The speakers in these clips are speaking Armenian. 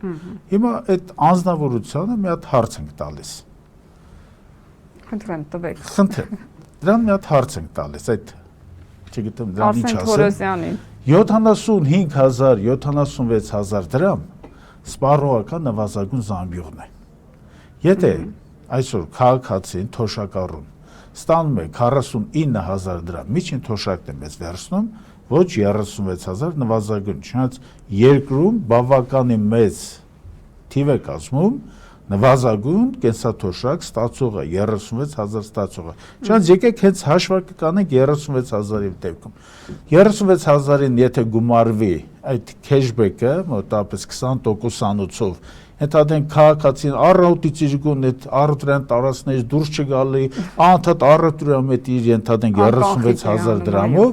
Հիմա այդ անձնավորությանը մի հատ հարց ենք տալիս։ Խնդրեմ տվեք։ Խնդրեմ։ Դրան մի հատ հարց ենք տալիս, այդ չգիտեմ դրան ինչ Արսեն ասեմ։ Թորոսյանին։ 75,000, 76,000 դրամ սպառողական նվազագույն զամբյուղն է։ Եթե այսօր քաղաքացին թոշակառուն ստանում է 49,000 դրամ, միջին թոշակն է մեզ վերցնում, ոչ 36,000 նվազագույն, չնայած երկրում բավականին մեծ թիվ է կազմում նվազագույն կենսաթոշակ ստացողը 36,000 ստացողը։ Չնայած եկեք հենց հաշվարկը կանենք 36,000-ի դեպքում։ 36,000-ին եթե գումարվի այդ քեշբեքը մոտավորապես 20%-անոցով, հետադեն քաղաքացին առավոտից իրգուն այդ առուտրյան տարածքներից դուրս չգալի, անընդհատ առուտրյամ այդ իր ենթադենք 36,000 դրամով,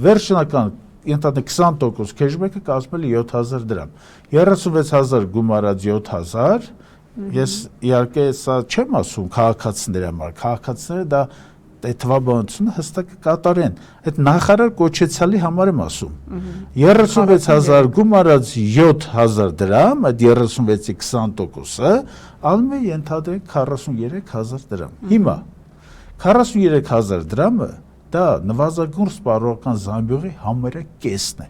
վերջնական ենթադենք 20% քեշբեքը կազմել է 7,000 դրամ։ 36,000 գումարած 7,000, ես իհարկե սա չեմ ասում քաղաքացիների համար, քաղաքացիները դա այդ թվաբանությունը հստակ կկատարեն, այդ նախարար կոչեցյալի համար եմ ասում, 36,000 գումարած 7,000 դրամ, այդ 36-ի 20%-ը, անում է ենթադրենք 43,000 դրամ, հիմա 43,000 դրամը դա նվազագույն սպառողական զամբյուղի համարյա կեսն է,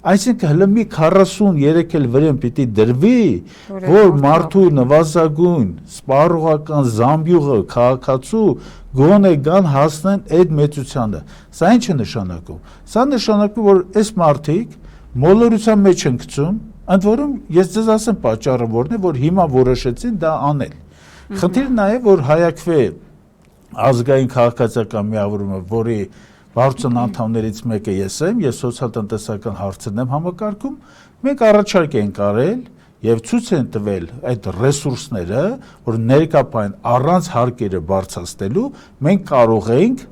այսինքն հլը մի 43 էլ վրան պիտի դրվի, որ մարդու նվազագույն սպառողական զամբյուղը քաղաքացու գոնե գան հասնեն այդ մեծությանը, սա ինչ է նշանակում, սա նշանակում որ այս մարդիկ մոլորության մեջ են գցում, ընդ որում ես ձեզ ասեմ պատճառը որն է, որ հիմա որոշեցին դա անել, խնդիրը նա է, որ Հայաքվե ազգային քաղաքացիական միավորումը, որի վարչության անդամներից մեկը ես եմ, ես սոցիալ-տնտեսական հարցերն եմ համակարգում, մենք առաջարկ ենք արել եւ ցույց են տվել այդ ռեսուրսները, որ ներկայապայն առանց հարկերը բարձրացնելու մենք կարող ենք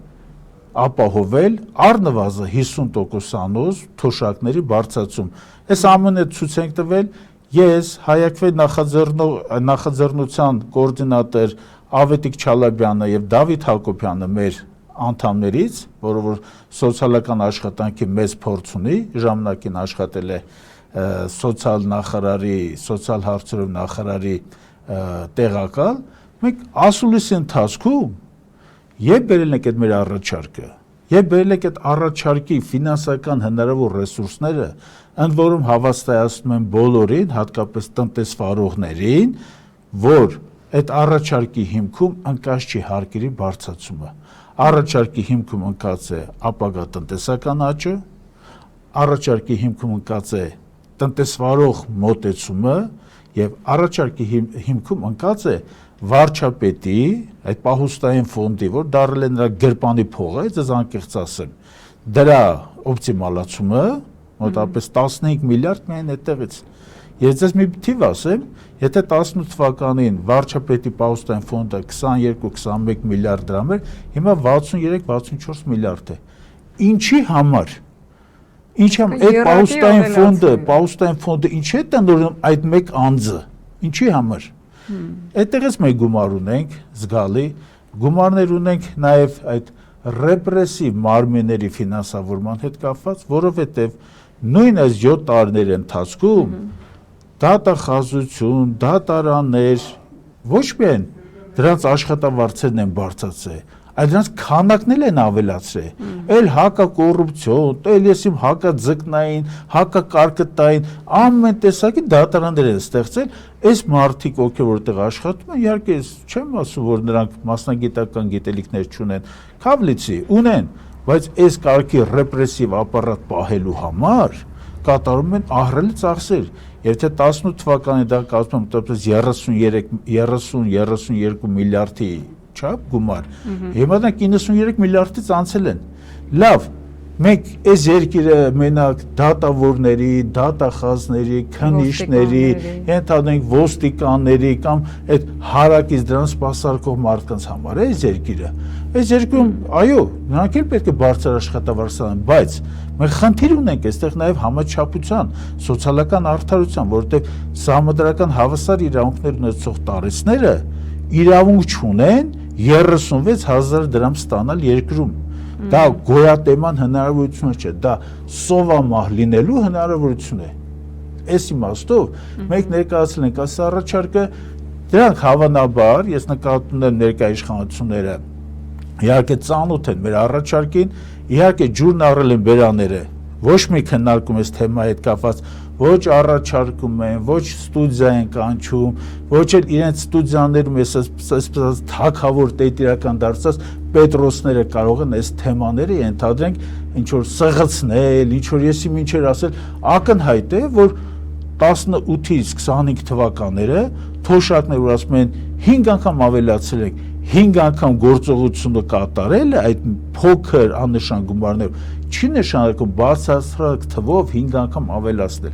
ապահովել առնվազն 50%-անոց թոշակների բարձրացում։ Այս ամենը ցույց ենք տվել ես Հայաքվե նախաձեռնության կոորդինատոր Ավետիք Չալաբյանը եւ Դավիթ Հակոբյանը մեր անդամներից, որը որ սոցիալական աշխատանքի մեծ փորձ ունի, ժամանակին աշխատել է սոցիալ նախարարի, սոցիալ հարցերով նախարարի տեղակալ, մենք ասուլիսի ընթացքում եւ բերել ենք այդ մեր առաջարկը, եւ բերել ենք այդ առաջարկի ֆինանսական հնարավոր ռեսուրսները, ընդ որում հավաստիացնում են բոլորին, հատկապես տնտեսվարողներին, որ այդ առաջարկի հիմքում ընկած չի հարկերի բարձրացումը։ Առաջարկի հիմքում ընկած է ապագա տնտեսական աճը, առաջարկի հիմքում ընկած է տնտեսվարող մոտեցումը եւ առաջարկի հիմքում ընկած է վարչապետի այդ պահուստային ֆոնդի, որ դարել է նրա գրպանի փողը, ես անկեղծ ասեմ, դրա օպտիմալացումը մոտավորապես 15 միլիարդ միայն այդտեղից։ Ես ձեզ մի թիվ ասեմ, եթե 18 թվականին վարչապետի պահուստային ֆոնդը 22-21 միլիարդ դրամ էր, հիմա 63-64 միլիարդ է։ Ինչի համար։ Ինչի համար այդ պահուստային ֆոնդը ինչի է տնօրինում այդ մեկ անձը։ Ինչի համար։ Այդտեղից մենք գումար ունենք, զգալի, գումարներ ունենք նաև այդ ռեպրեսիվ մարմինների ֆինանսավորման հետ կապված, որովհետև նույն այս 7 տարիների ընթացքում դատախազություն, դատարաններ, ոչ միայն դրանց աշխատավարձերն են բարձրացել, այլ դրանց քանակն են ավելացրել, էլ հակակոռուպցիոն, էլ եսիմ հակաձկնային, հակակարկտային, ամեն տեսակի դատարաններ են ստեղծել, այս մարդիկ ովքեր որտեղ աշխատում են, իհարկե չեմ ասում, որ նրանք մասնագիտական գիտելիքներ չունեն, քավլիցի ունեն, բայց այս կարգի ռեպրեսիվ ապարատ պահելու համար կատարում են ահռելի ծախսեր, եթե 18 թվականի դա կազմում մոտավորապես 30-32 միլիարդի չափ գումար, հիմա դա 93 միլիարդից անցել են։ Լավ, մենք այս երկիրը մենակ դատավորների, դատախազների, քննիչների, ենթադրենք ոստիկանների կամ այդ հարակից դրան սպասարկող մարդկանց համար է այս երկիրը։ Այս երկրում, այո, նրանք էլ պետք է բարձր աշխատավարձ ստանան, բայց մենք խնդիր ունենք այստեղ նաև համաչափության, սոցիալական արդարության, որովհետև սահմանադրական հավասար իրավունքներ ունեցող տարեցները իրավունք չունեն 36,000 դրամ ստանալ երկրում։ Դա գոյատեման հնարավորություն չէ, դա սովամահ լինելու հնարավորություն է։ այս իմաստով մենք ներկայացրել ենք այս առաջարկը, դրանք հավանաբար, ես նկատում եմ ներկայ իշխանությունները իհարկե ծանոթ են մեր առաջարկին, իհարկե ջուրն առել են բերաները, ոչ մի քննարկում այս թեմայի հետ կապված, ոչ առաջարկում են, ոչ ստուդիա են կանչում, ոչ էլ իրենց ստուդիաներում այսպես թագավոր տետիրական դարձած պետրոսները կարող են այս թեմաները ենթադրենք ինչ-որ սղացնել, ինչ-որ եսի մինչեր ասել, ակնհայտ է, որ 18-ից 25 թվականները թոշակներ, որ ասում են 5 անգամ ավելացել ենք, 5 անգամ գործողությունը կատարել է այդ փոքր աննշան գումարներով, չի նշանակում բարձրացրած թվով 5 անգամ ավելացնել։